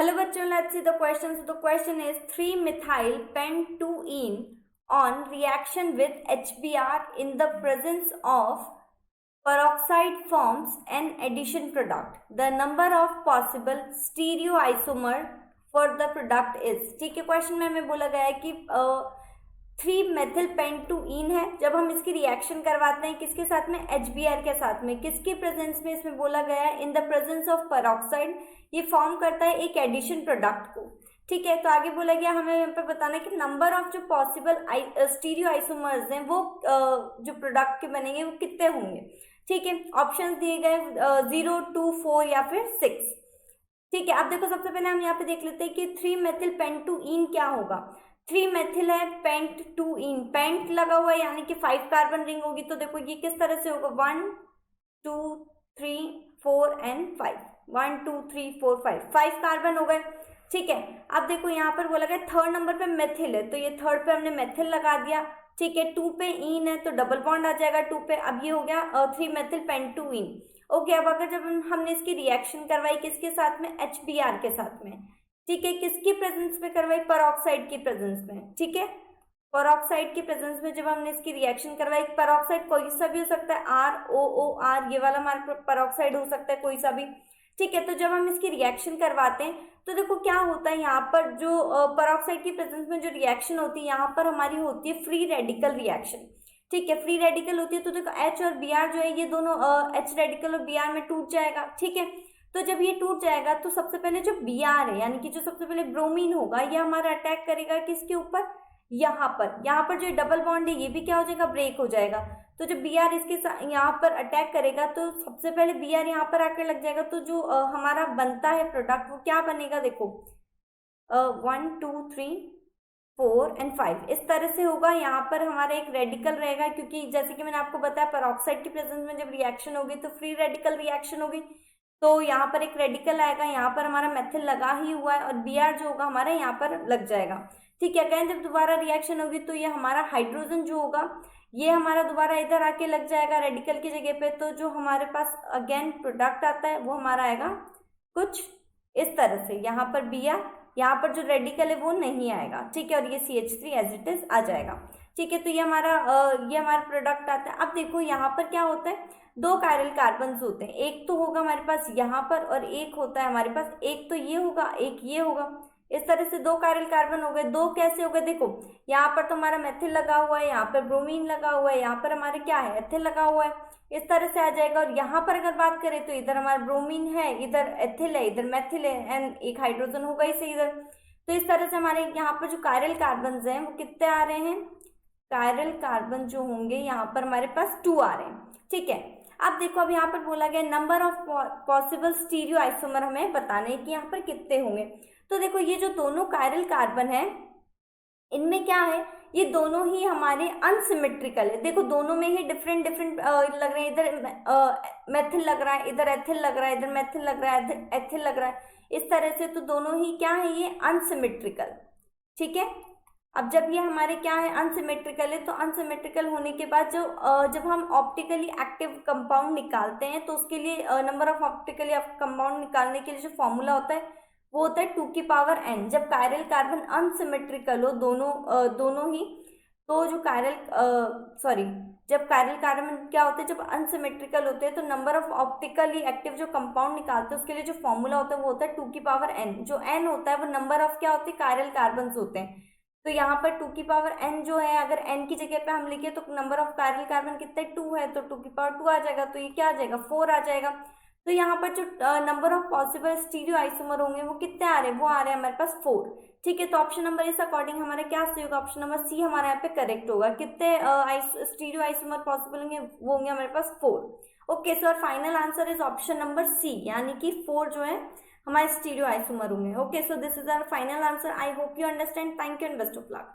Hello bachcho, let's see the question. So the question is 3-methyl pent-2-ene on reaction with HBr in the presence of peroxide forms an addition product. The number of possible stereoisomer for the product is. ठीक है, question में हमें बोला गया है कि 3-methyl pent-2-ene है, जब हम इसकी रिएक्शन करवाते हैं किसके साथ में, HBr के साथ में, किसके प्रेजेंस में, इसमें बोला गया है in the presence of peroxide, ये फॉर्म करता है एक एडिशन प्रोडक्ट को। ठीक है, तो आगे बोला गया हमें यहाँ पर बताना है कि नंबर ऑफ जो पॉसिबल स्टीरियो आइसोमर्स हैं वो जो प्रोडक्ट के बनेंगे वो कितने होंगे। ठीक है, ऑप्शंस दिए गए 0, 2, 4 या फिर 6। ठीक है, अब देखो सबसे पहले हम यहाँ पे देख लेते हैं कि 3-methyl pent-2-ene क्या होगा। 3-methyl है, pent-2-ene, पेंट लगा हुआ है यानी कि 5 कार्बन रिंग होगी। तो देखो ये किस तरह से होगा, 1, 2, 3, 4 एंड 5, 1, 2, 3, 4, 5 कार्बन हो गए। ठीक है, अब देखो यहाँ पर बोला गया थर्ड नंबर पे मेथिल है, तो ये थर्ड पे हमने मेथिल लगा दिया। ठीक है, 2 पे ईन है तो डबल बॉन्ड आ जाएगा 2 पे। अब ये हो गया 3-methyl pent-2-ene। ओके, अब अगर जब हमने इसकी रिएक्शन करवाई किसके साथ में, HBr के साथ में। ठीक है, किसकी प्रेजेंस में करवाई, पेरोक्साइड की प्रेजेंस में। ठीक है, पेरोक्साइड की प्रेजेंस में जब हमने इसकी रिएक्शन करवाई, पेरोक्साइड कोई सा भी हो सकता है, ROOR, ये वाला हमारा पेरोक्साइड हो सकता है कोई सा भी। ठीक है, तो जब हम इसकी रिएक्शन करवाते हैं तो देखो क्या होता है, यहाँ पर जो पेरोक्साइड की प्रेजेंस में जो रिएक्शन होती है यहाँ पर हमारी होती है फ्री रेडिकल रिएक्शन। ठीक है, फ्री रेडिकल होती है तो देखो H और Br जो है ये दोनों H रेडिकल और Br में टूट जाएगा। ठीक है, तो जब ये टूट जाएगा तो सबसे पहले जो Br है यानी कि जो सबसे पहले ब्रोमीन होगा ये हमारा अटैक करेगा किसके ऊपर, यहाँ पर जो डबल बॉन्ड है ये भी क्या हो जाएगा, ब्रेक हो जाएगा। तो जब Br इसके साथ यहाँ पर अटैक करेगा तो सबसे पहले Br यहाँ पर आकर लग जाएगा, तो जो हमारा बनता है प्रोडक्ट वो क्या बनेगा, देखो 1, 2, 3, 4 एंड 5 इस तरह से होगा। यहाँ पर हमारा एक रेडिकल रहेगा, क्योंकि जैसे कि मैंने आपको बताया पेरोक्साइड की प्रेजेंस में जब रिएक्शन होगी तो फ्री रेडिकल रिएक्शन होगी, तो यहाँ पर एक रेडिकल आएगा, यहाँ पर हमारा मेथिल लगा ही हुआ है और Br जो होगा हमारा यहाँ पर लग जाएगा। ठीक है, अगेन जब दोबारा रिएक्शन होगी तो ये हमारा हाइड्रोजन जो होगा ये हमारा दोबारा इधर आके लग जाएगा रेडिकल की जगह पे, तो जो हमारे पास अगेन प्रोडक्ट आता है वो हमारा आएगा कुछ इस तरह से। यहाँ पर Br, यहाँ पर जो रेडिकल है वो नहीं आएगा। ठीक है, और ये CH3 एज इट इज आ जाएगा। ठीक है, तो ये हमारा प्रोडक्ट आता है। अब देखो यहाँ पर क्या होता है, 2 कायरल कार्बन होते हैं, एक तो होगा हमारे पास यहाँ पर और एक होता है हमारे पास, एक तो ये होगा एक ये होगा। इस तरह से 2 कायरल कार्बन हो गए। 2 कैसे हो गए, देखो यहाँ पर तो हमारा मेथिल लगा हुआ है, यहाँ पर ब्रोमीन लगा हुआ है, यहाँ पर हमारे क्या है, एथिल लगा हुआ है, इस तरह से आ जाएगा। और यहाँ पर अगर बात करें तो इधर हमारा ब्रोमीन है, इधर एथिल है, इधर मेथिल है एंड एक हाइड्रोजन होगा इसे इधर। तो इस तरह से हमारे यहाँ पर जो कायरल कार्बन हैं वो कितने आ रहे हैं, कायरल कार्बन जो होंगे यहाँ पर हमारे पास 2 आ रहे हैं। ठीक है, अब देखो अब यहाँ पर बोला गया number of possible stereo isomer हमें बताने हैं कि यहाँ पर कितने होंगे। तो देखो ये जो दोनों कायरल कार्बन है इनमें क्या है, ये दोनों ही हमारे अनसिमेट्रिकल है। देखो दोनों में ही डिफरेंट लग रहे हैं, इधर मेथिल लग रहा है, इधर एथिल लग रहा है, इधर मेथिल लग रहा है, इधर एथिल लग रहा है, इस तरह से। तो दोनों ही क्या है, ये अनसिमेट्रिकल। ठीक है, अब जब ये हमारे क्या है, अनसिमेट्रिकल है, तो अनसिमेट्रिकल होने के बाद जो जब हम ऑप्टिकली एक्टिव कंपाउंड निकालते हैं तो उसके लिए नंबर ऑफ ऑप्टिकली कंपाउंड निकालने के लिए जो फॉर्मूला होता है वो होता है 2 की पावर n। जब कायरल कार्बन अनसिमेट्रिकल हो दोनों ही, तो जो जब कायरल कार्बन क्या होते हैं, जब अनसिमेट्रिकल होते हैं तो नंबर ऑफ ऑप्टिकली एक्टिव जो कंपाउंड निकालते हैं उसके लिए जो फॉर्मूला होता है वो होता है 2 की पावर n। जो n होता है वो नंबर ऑफ क्या होते हैं, कायरल कार्बन होते हैं। तो यहाँ पर 2 की पावर n जो है, अगर n की जगह पे हम लिखे तो नंबर ऑफ कायरल कार्बन कितने 2 है, तो 2 की पावर 2 आ जाएगा, तो ये क्या आ जाएगा 4 आ जाएगा। तो यहाँ पर जो number of possible stereo isomer होंगे वो कितने आ रहे हैं, वो आ रहे हैं हमारे पास 4। ठीक है, तो ऑप्शन नंबर इस अकॉर्डिंग हमारा क्या सही होगा, ऑप्शन नंबर सी हमारे यहाँ पे करेक्ट होगा। कितने स्टीरियो आइसोमर पॉसिबल होंगे, वो होंगे हमारे पास 4। Okay so final answer is option number C, यानी कि 4 जो है हमारे स्टीरियो आइसोमर होंगे। Okay so this is our final answer. I hope you understand. Thank you and best of luck.